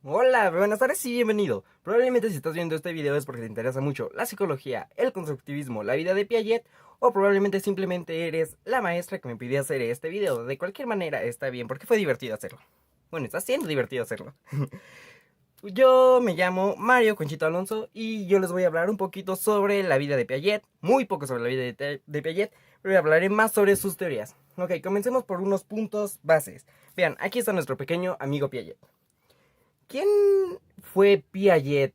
Hola, buenas tardes y bienvenido. Probablemente si estás viendo este video es porque te interesa mucho la psicología, el constructivismo, la vida de Piaget, o probablemente simplemente eres la maestra que me pidió hacer este video. De cualquier manera está bien porque fue divertido hacerlo. Bueno, está siendo divertido hacerlo. Yo me llamo Mario Conchito Alonso y yo les voy a hablar un poquito sobre la vida de Piaget, muy poco sobre la vida de Piaget, pero hablaré más sobre sus teorías. Ok, comencemos por unos puntos bases. Vean, aquí está nuestro pequeño amigo Piaget. ¿Quién fue Piaget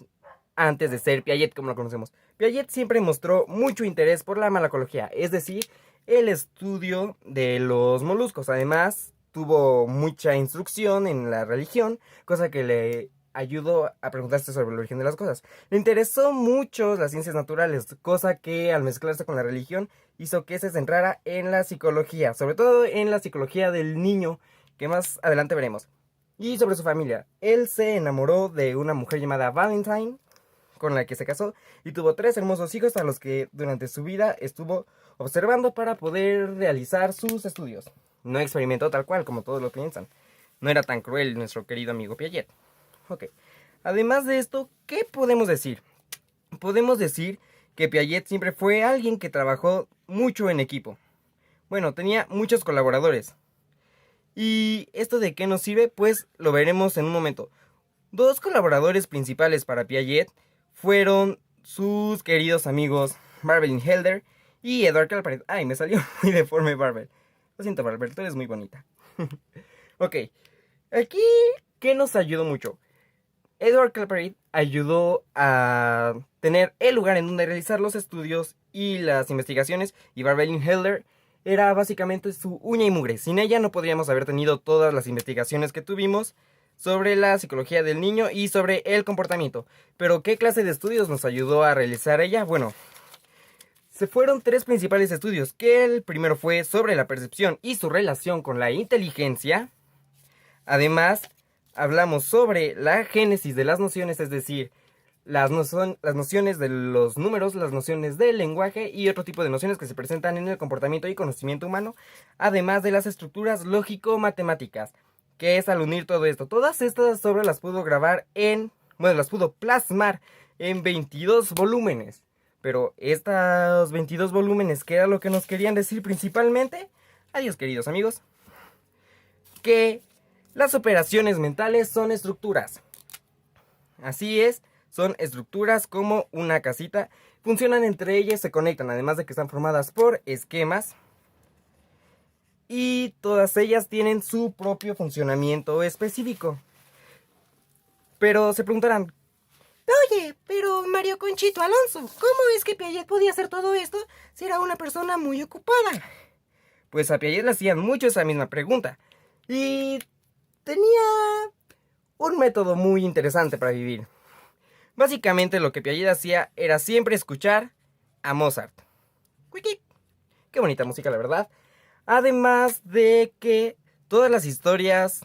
antes de ser Piaget como lo conocemos? Piaget siempre mostró mucho interés por la malacología, es decir, el estudio de los moluscos. Además, tuvo mucha instrucción en la religión, cosa que le ayudó a preguntarse sobre el origen de las cosas. Le interesó mucho las ciencias naturales, cosa que al mezclarse con la religión hizo que se centrara en la psicología, sobre todo en la psicología del niño, que más adelante veremos. Y sobre su familia, él se enamoró de una mujer llamada Valentine, con la que se casó, y tuvo 3 hermosos hijos a los que durante su vida estuvo observando para poder realizar sus estudios. No experimentó tal cual como todos lo piensan. No era tan cruel nuestro querido amigo Piaget. Ok. Además de esto, ¿qué podemos decir? Podemos decir que Piaget siempre fue alguien que trabajó mucho en equipo. Bueno, tenía muchos colaboradores. ¿Y esto de qué nos sirve? Pues lo veremos en un momento. Dos colaboradores principales para Piaget fueron sus queridos amigos Barbelin Helder y Edward Calpert. Ay, me salió muy deforme Barbel. Lo siento, Barbel, tú eres muy bonita. Ok, aquí, ¿qué nos ayudó mucho? Edward Calpert ayudó a tener el lugar en donde realizar los estudios y las investigaciones, y Barbelin Helder era básicamente su uña y mugre. Sin ella no podríamos haber tenido todas las investigaciones que tuvimos sobre la psicología del niño y sobre el comportamiento. Pero ¿qué clase de estudios nos ayudó a realizar ella? Bueno, se fueron 3 principales estudios, que el primero fue sobre la percepción y su relación con la inteligencia. Además, hablamos sobre la génesis de las nociones, es decir, las nociones de los números, las nociones del lenguaje y otro tipo de nociones que se presentan en el comportamiento y conocimiento humano, además de las estructuras lógico-matemáticas, que es al unir todo esto. Todas estas obras las pudo las pudo plasmar en 22 volúmenes. Pero estos 22 volúmenes, ¿qué era lo que nos querían decir principalmente? Adiós, queridos amigos. Que las operaciones mentales son estructuras. Así es, son estructuras como una casita. Funcionan entre ellas, se conectan, además de que están formadas por esquemas. Y todas ellas tienen su propio funcionamiento específico. Pero se preguntarán, oye, pero Mario Conchito Alonso, ¿cómo es que Piaget podía hacer todo esto si era una persona muy ocupada? Pues a Piaget le hacían mucho esa misma pregunta. Y tenía un método muy interesante para vivir. Básicamente lo que Piaget hacía era siempre escuchar a Mozart. Wiki. Qué bonita música, la verdad. Además de que todas las teorías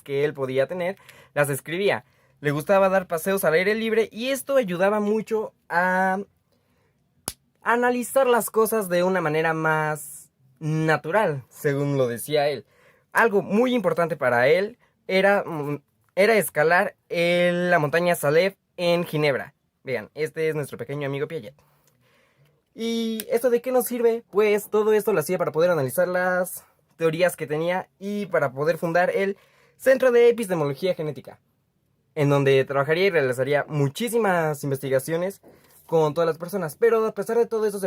que él podía tener, las escribía. Le gustaba dar paseos al aire libre y esto ayudaba mucho a analizar las cosas de una manera más natural, según lo decía él. Algo muy importante para él era escalar la montaña Salève en Ginebra. Vean, este es nuestro pequeño amigo Piaget. ¿Y esto de qué nos sirve? Pues todo esto lo hacía para poder analizar las teorías que tenía y para poder fundar el Centro de Epistemología Genética, en donde trabajaría y realizaría muchísimas investigaciones con todas las personas. Pero a pesar de todo eso,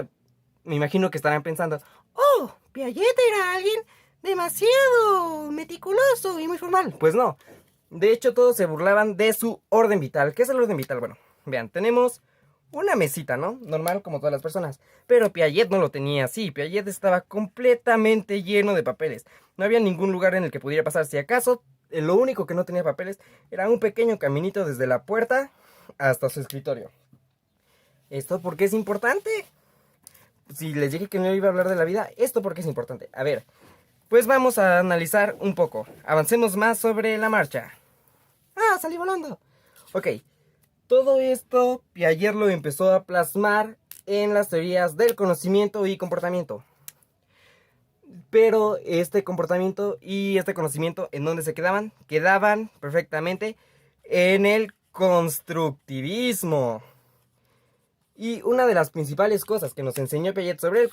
me imagino que estarán pensando, oh, Piaget era alguien demasiado meticuloso y muy formal. Pues no. De hecho, todos se burlaban de su orden vital. ¿Qué es el orden vital? Bueno, vean, tenemos una mesita, ¿no? Normal como todas las personas. Pero Piaget no lo tenía así. Piaget estaba completamente lleno de papeles. No había ningún lugar en el que pudiera pasar. Si acaso, lo único que no tenía papeles era un pequeño caminito desde la puerta hasta su escritorio. ¿Esto por qué es importante? Si les dije que no iba a hablar de la vida, ¿esto por qué es importante? A ver, pues vamos a analizar un poco. Avancemos más sobre la marcha. ¡Ah, salí volando! Ok, todo esto Piaget lo empezó a plasmar en las teorías del conocimiento y comportamiento. Pero este comportamiento y este conocimiento, ¿en dónde se quedaban? Quedaban perfectamente en el constructivismo. Y una de las principales cosas que nos enseñó Piaget sobre el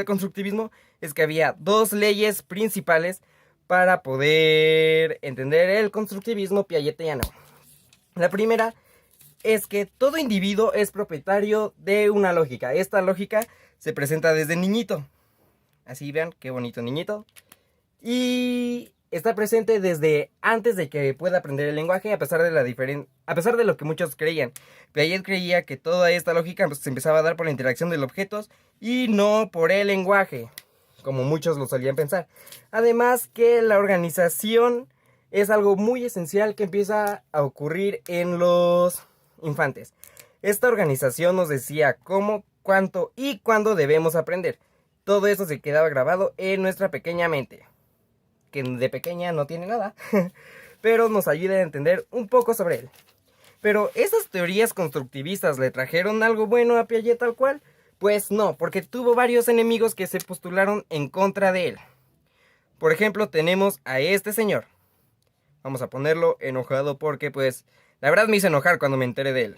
constructivismo es que había dos leyes principales para poder entender el constructivismo piagetiano. La primera es que todo individuo es propietario de una lógica. Esta lógica se presenta desde niñito. Así vean, qué bonito niñito. Y está presente desde antes de que pueda aprender el lenguaje, a pesar de lo que muchos creían. Piaget creía que toda esta lógica se empezaba a dar por la interacción de los objetos y no por el lenguaje, como muchos lo solían pensar. Además que la organización es algo muy esencial que empieza a ocurrir en los infantes. Esta organización nos decía cómo, cuánto y cuándo debemos aprender. Todo eso se quedaba grabado en nuestra pequeña mente, que de pequeña no tiene nada, pero nos ayuda a entender un poco sobre él. Pero ¿esas teorías constructivistas le trajeron algo bueno a Piaget tal cual? Pues no, porque tuvo varios enemigos que se postularon en contra de él. Por ejemplo, tenemos a este señor. Vamos a ponerlo enojado porque, pues, la verdad me hizo enojar cuando me enteré de él.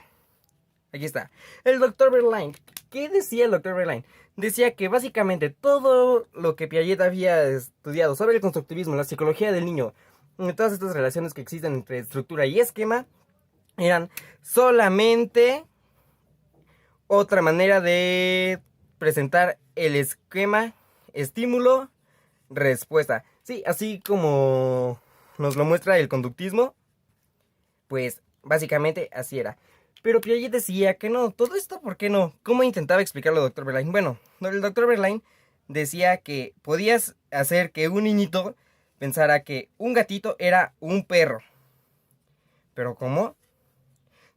Aquí está. El Dr. Verlaine. ¿Qué decía el Dr. Verlaine? Decía que básicamente todo lo que Piaget había estudiado sobre el constructivismo, la psicología del niño, todas estas relaciones que existen entre estructura y esquema, eran solamente otra manera de presentar el esquema, estímulo, respuesta. Sí, así como nos lo muestra el conductismo, pues básicamente así era. Pero Piaget decía que no, todo esto, ¿por qué no? ¿Cómo intentaba explicarlo el Dr. Verlaine? Bueno, el Dr. Verlaine decía que podías hacer que un niñito pensara que un gatito era un perro. ¿Pero cómo?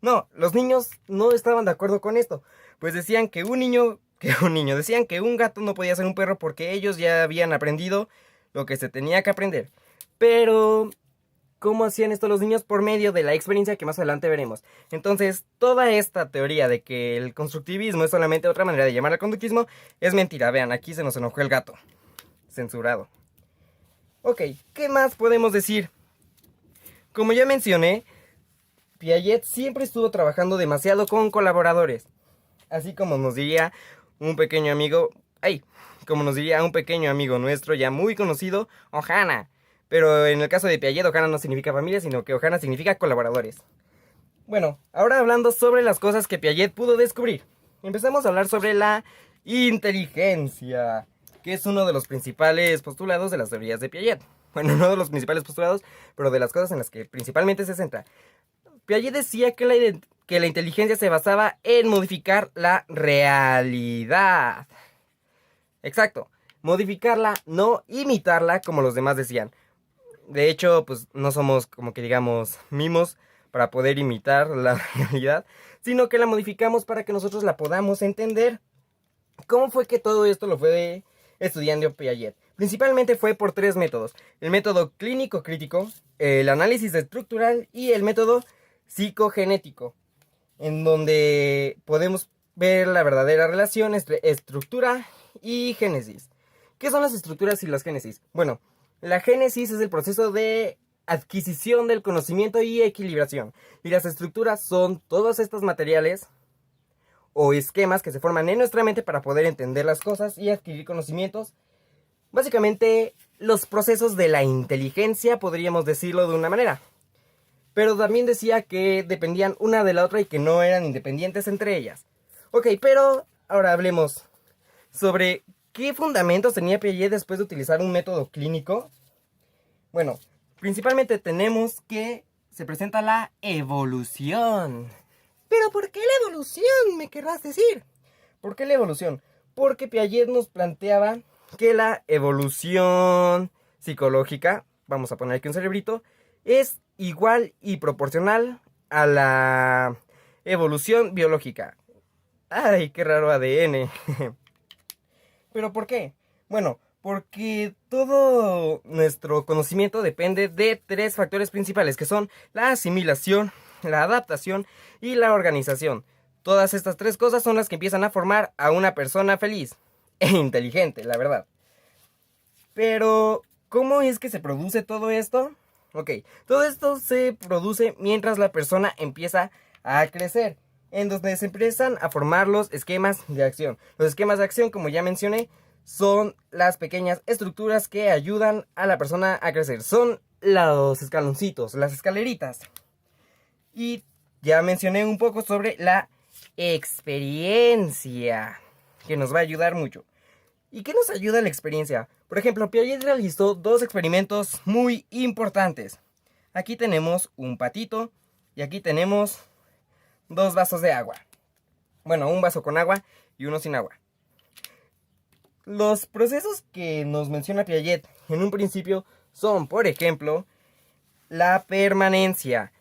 No, los niños no estaban de acuerdo con esto. Pues decían decían que un gato no podía ser un perro porque ellos ya habían aprendido lo que se tenía que aprender. Pero ¿cómo hacían esto los niños? Por medio de la experiencia que más adelante veremos. Entonces, toda esta teoría de que el constructivismo es solamente otra manera de llamar al conductismo es mentira. Vean, aquí se nos enojó el gato. Censurado. Ok, ¿qué más podemos decir? Como ya mencioné, Piaget siempre estuvo trabajando demasiado con colaboradores. Así como nos diría un pequeño amigo... como nos diría un pequeño amigo nuestro ya muy conocido, Ohana. Pero en el caso de Piaget, Ohana no significa familia, sino que Ohana significa colaboradores. Bueno, ahora hablando sobre las cosas que Piaget pudo descubrir. Empezamos a hablar sobre la inteligencia, que es uno de los principales postulados de las teorías de Piaget. Bueno, no de los principales postulados, pero de las cosas en las que principalmente se centra. Piaget decía que la inteligencia se basaba en modificar la realidad. Exacto, modificarla, no imitarla como los demás decían. De hecho, pues no somos como que digamos mimos para poder imitar la realidad, sino que la modificamos para que nosotros la podamos entender. ¿Cómo fue que todo esto lo fue estudiando Piaget? Principalmente fue por tres métodos. El método clínico crítico, el análisis estructural y el método psicogenético, en donde podemos ver la verdadera relación entre estructura y génesis. ¿Qué son las estructuras y las génesis? Bueno, la génesis es el proceso de adquisición del conocimiento y equilibración. Y las estructuras son todos estos materiales o esquemas que se forman en nuestra mente para poder entender las cosas y adquirir conocimientos. Básicamente, los procesos de la inteligencia, podríamos decirlo de una manera. Pero también decía que dependían una de la otra y que no eran independientes entre ellas. Ok, pero ahora hablemos sobre qué fundamentos tenía Piaget después de utilizar un método clínico. Bueno, principalmente tenemos que se presenta la evolución. ¿Pero por qué la evolución, me querrás decir? ¿Por qué la evolución? Porque Piaget nos planteaba que la evolución psicológica, vamos a poner aquí un cerebrito, es igual y proporcional a la evolución biológica. ¡Ay, qué raro ADN! ¿Pero por qué? Bueno, porque todo nuestro conocimiento depende de tres factores principales, que son la asimilación, la adaptación y la organización. Todas estas tres cosas son las que empiezan a formar a una persona feliz e inteligente, la verdad. Pero, ¿cómo es que se produce todo esto? Ok, todo esto se produce mientras la persona empieza a crecer, en donde se empiezan a formar los esquemas de acción. Los esquemas de acción, como ya mencioné, son las pequeñas estructuras que ayudan a la persona a crecer. Son los escaloncitos, las escaleritas. Y ya mencioné un poco sobre la experiencia, que nos va a ayudar mucho. ¿Y qué nos ayuda la experiencia? Por ejemplo, Piaget realizó dos experimentos muy importantes. Aquí tenemos un patito y aquí tenemos dos vasos de agua. Bueno, un vaso con agua y uno sin agua. Los procesos que nos menciona Piaget en un principio son, por ejemplo, la permanencia.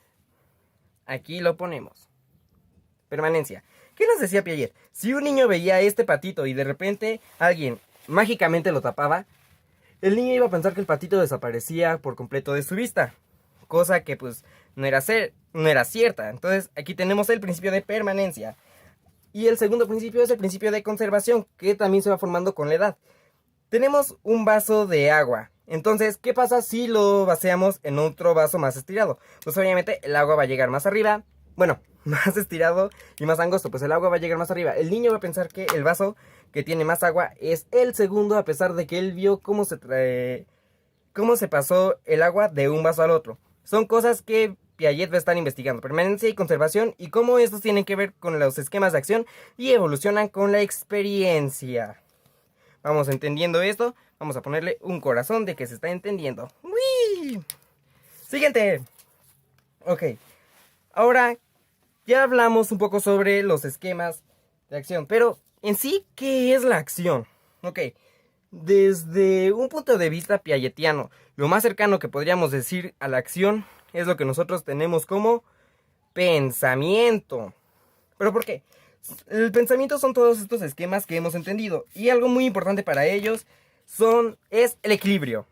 Aquí lo ponemos. Permanencia. ¿Qué nos decía Piaget? Si un niño veía este patito y de repente alguien mágicamente lo tapaba, el niño iba a pensar que el patito desaparecía por completo de su vista. Cosa que pues no era cierta. Entonces aquí tenemos el principio de permanencia. Y el segundo principio es el principio de conservación, que también se va formando con la edad. Tenemos un vaso de agua. Entonces, ¿qué pasa si lo vaciamos en otro vaso más estirado? Pues obviamente el agua va a llegar más arriba. Bueno, más estirado y más angosto, pues el agua va a llegar más arriba. El niño va a pensar que el vaso que tiene más agua es el segundo, a pesar de que él vio cómo se pasó el agua de un vaso al otro. Son cosas que Piaget va a estar investigando, permanencia y conservación, y cómo estos tienen que ver con los esquemas de acción y evolucionan con la experiencia. Vamos entendiendo esto, vamos a ponerle un corazón de que se está entendiendo. ¡Uy! Siguiente. Ok, ahora ya hablamos un poco sobre los esquemas de acción, pero en sí, ¿qué es la acción? Ok, desde un punto de vista piagetiano, lo más cercano que podríamos decir a la acción es lo que nosotros tenemos como pensamiento. ¿Pero por qué? El pensamiento son todos estos esquemas que hemos entendido, y algo muy importante para ellos es el equilibrio.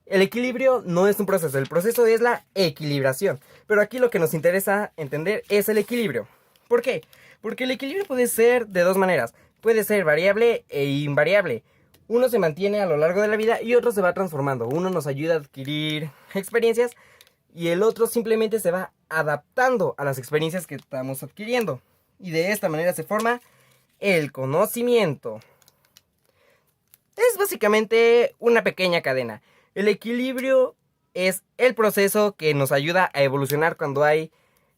El equilibrio no es un proceso, el proceso es la equilibración. Pero aquí lo que nos interesa entender es el equilibrio. ¿Por qué? Porque el equilibrio puede ser de dos maneras. Puede ser variable e invariable. Uno se mantiene a lo largo de la vida y otro se va transformando. Uno nos ayuda a adquirir experiencias y el otro simplemente se va adaptando a las experiencias que estamos adquiriendo. Y de esta manera se forma el conocimiento. Es básicamente una pequeña cadena. El equilibrio es el proceso que nos ayuda a evolucionar cuando hay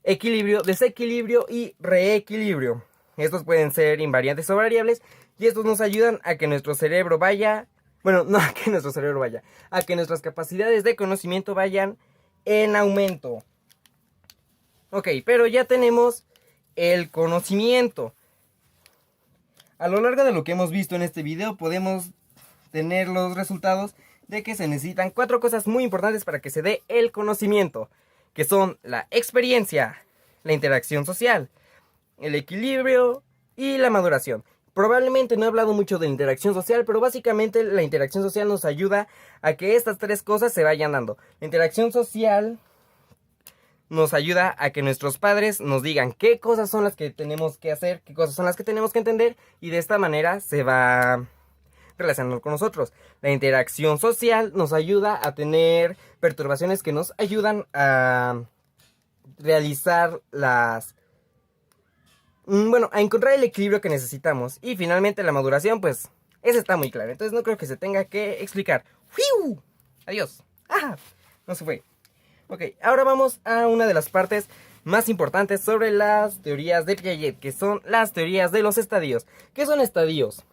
equilibrio, desequilibrio y reequilibrio. Estos pueden ser invariantes o variables y estos nos ayudan a que nuestro cerebro vaya... Bueno, no a que nuestro cerebro vaya, a que nuestras capacidades de conocimiento vayan en aumento. Ok, pero ya tenemos el conocimiento. A lo largo de lo que hemos visto en este video podemos tener los resultados de que se necesitan 4 cosas muy importantes para que se dé el conocimiento, que son la experiencia, la interacción social, el equilibrio y la maduración. Probablemente no he hablado mucho de la interacción social, pero básicamente la interacción social nos ayuda a que estas 3 cosas se vayan dando. La interacción social nos ayuda a que nuestros padres nos digan qué cosas son las que tenemos que hacer, qué cosas son las que tenemos que entender, y de esta manera se va relacionando con nosotros. La interacción social nos ayuda a tener perturbaciones que nos ayudan a realizar a encontrar el equilibrio que necesitamos. Y finalmente la maduración, pues, esa está muy clara. Entonces no creo que se tenga que explicar. ¡Fiu! Adiós. ¡Ah! No se fue. Ok, ahora vamos a una de las partes más importantes sobre las teorías de Piaget, que son las teorías de los estadios. ¿Qué son estadios?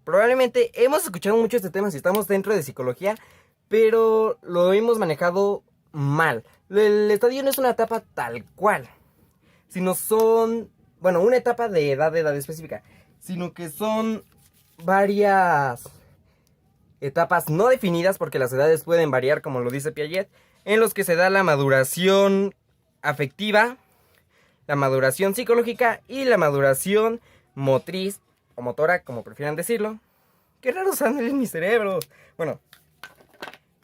Probablemente hemos escuchado mucho este tema si estamos dentro de psicología, pero lo hemos manejado mal. El estadio no es una etapa tal cual, sino son, una etapa de edad específica, sino que son varias etapas no definidas, porque las edades pueden variar, como lo dice Piaget, en los que se da la maduración afectiva, la maduración psicológica y la maduración motriz o motora, como prefieran decirlo. Qué raro sale en mi cerebro. Bueno,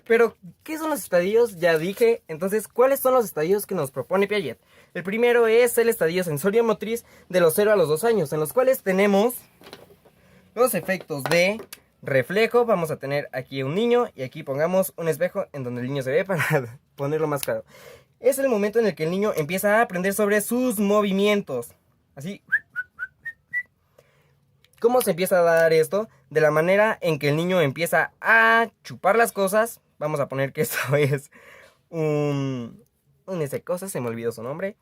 pero ¿qué son los estadios? Ya dije. Entonces, ¿cuáles son los estadios que nos propone Piaget? El primero es el estadio sensorio-motriz de los 0 a los 2 años, en los cuales tenemos los efectos de reflejo, vamos a tener aquí un niño y aquí pongamos un espejo en donde el niño se ve para ponerlo más claro. Es el momento en el que el niño empieza a aprender sobre sus movimientos. Así. ¿Cómo se empieza a dar esto? De la manera en que el niño empieza a chupar las cosas. Vamos a poner que esto es un ese cosa, se me olvidó su nombre.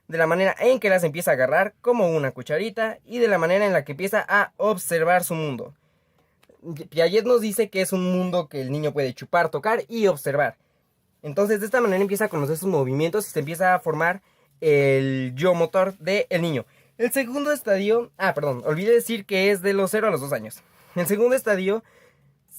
De la manera en que las empieza a agarrar como una cucharita y de la manera en la que empieza a observar su mundo. Piaget nos dice que es un mundo que el niño puede chupar, tocar y observar. Entonces de esta manera empieza a conocer sus movimientos y se empieza a formar el yo motor del niño. El segundo estadio, olvidé decir que es de los 0 a los 2 años. El segundo estadio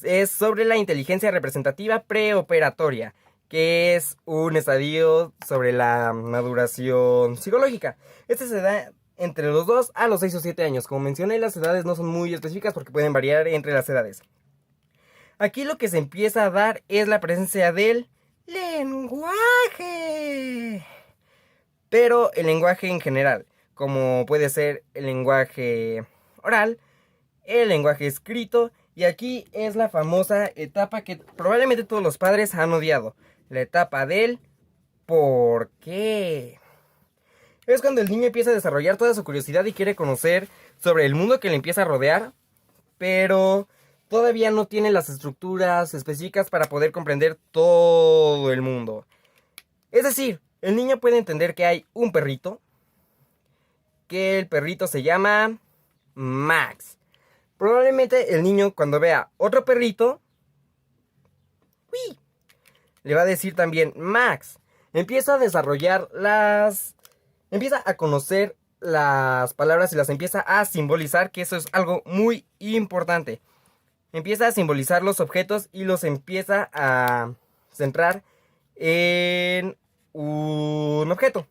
es sobre la inteligencia representativa preoperatoria, que es un estadio sobre la maduración psicológica. Este se da entre los 2 a los 6 o 7 años. Como mencioné, las edades no son muy específicas porque pueden variar entre las edades. Aquí lo que se empieza a dar es la presencia del lenguaje. Pero el lenguaje en general, como puede ser el lenguaje oral, el lenguaje escrito, y aquí es la famosa etapa que probablemente todos los padres han odiado, la etapa del ¿por qué? Es cuando el niño empieza a desarrollar toda su curiosidad y quiere conocer sobre el mundo que le empieza a rodear, pero todavía no tiene las estructuras específicas para poder comprender todo el mundo. Es decir, el niño puede entender que hay un perrito, que el perrito se llama Max. Probablemente el niño cuando vea otro perrito, ¡uy!, le va a decir también Max. Empieza a desarrollar empieza a conocer las palabras y las empieza a simbolizar, que eso es algo muy importante. Empieza a simbolizar los objetos y los empieza a centrar en un objeto.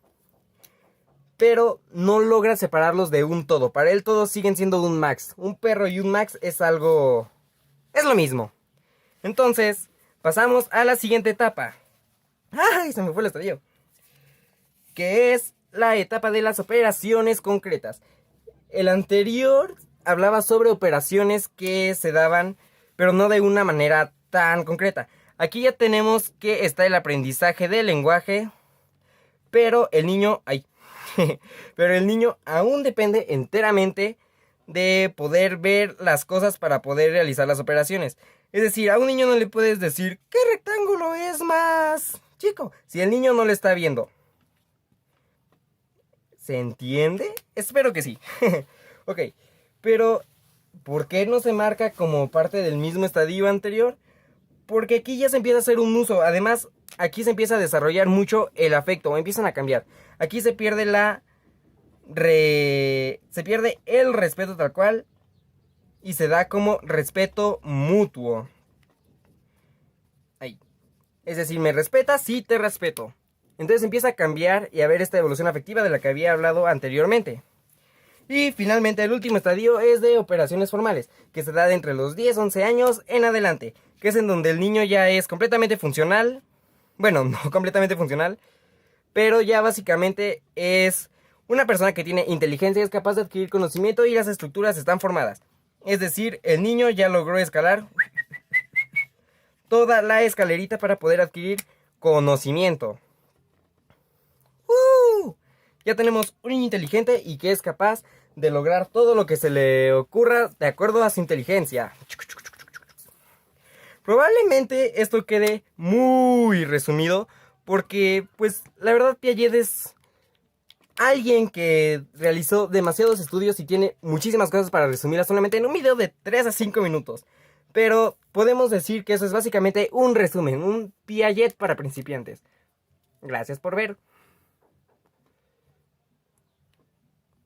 Pero no logra separarlos de un todo. Para él todos siguen siendo un Max. Un perro y un Max es algo... es lo mismo. Entonces, pasamos a la siguiente etapa. ¡Ay! Se me fue el estadio. Que es la etapa de las operaciones concretas. El anterior hablaba sobre operaciones que se daban, pero no de una manera tan concreta. Aquí ya tenemos que está el aprendizaje del lenguaje, pero el niño... pero el niño aún depende enteramente de poder ver las cosas para poder realizar las operaciones. Es decir, a un niño no le puedes decir ¿qué rectángulo es más chico? Si el niño no lo está viendo. ¿Se entiende? Espero que sí. Ok, pero ¿por qué no se marca como parte del mismo estadio anterior? Porque aquí ya se empieza a hacer un uso. Además, aquí se empieza a desarrollar mucho el afecto. Empiezan a cambiar. Aquí se pierde se pierde el respeto tal cual. Y se da como respeto mutuo. Ahí. Es decir, me respetas, sí te respeto. Entonces empieza a cambiar y a ver esta evolución afectiva de la que había hablado anteriormente. Y finalmente el último estadio es de operaciones formales, que se da de entre los 10, 11 años en adelante, que es en donde el niño ya es completamente funcional. Bueno, no completamente funcional, pero ya básicamente es una persona que tiene inteligencia, es capaz de adquirir conocimiento y las estructuras están formadas. Es decir, el niño ya logró escalar toda la escalerita para poder adquirir conocimiento. Ya tenemos un niño inteligente y que es capaz de lograr todo lo que se le ocurra de acuerdo a su inteligencia. Probablemente esto quede muy resumido porque, pues, la verdad Piaget es alguien que realizó demasiados estudios y tiene muchísimas cosas para resumirlas solamente en un video de 3 a 5 minutos. Pero podemos decir que eso es básicamente un resumen, un Piaget para principiantes. Gracias por ver.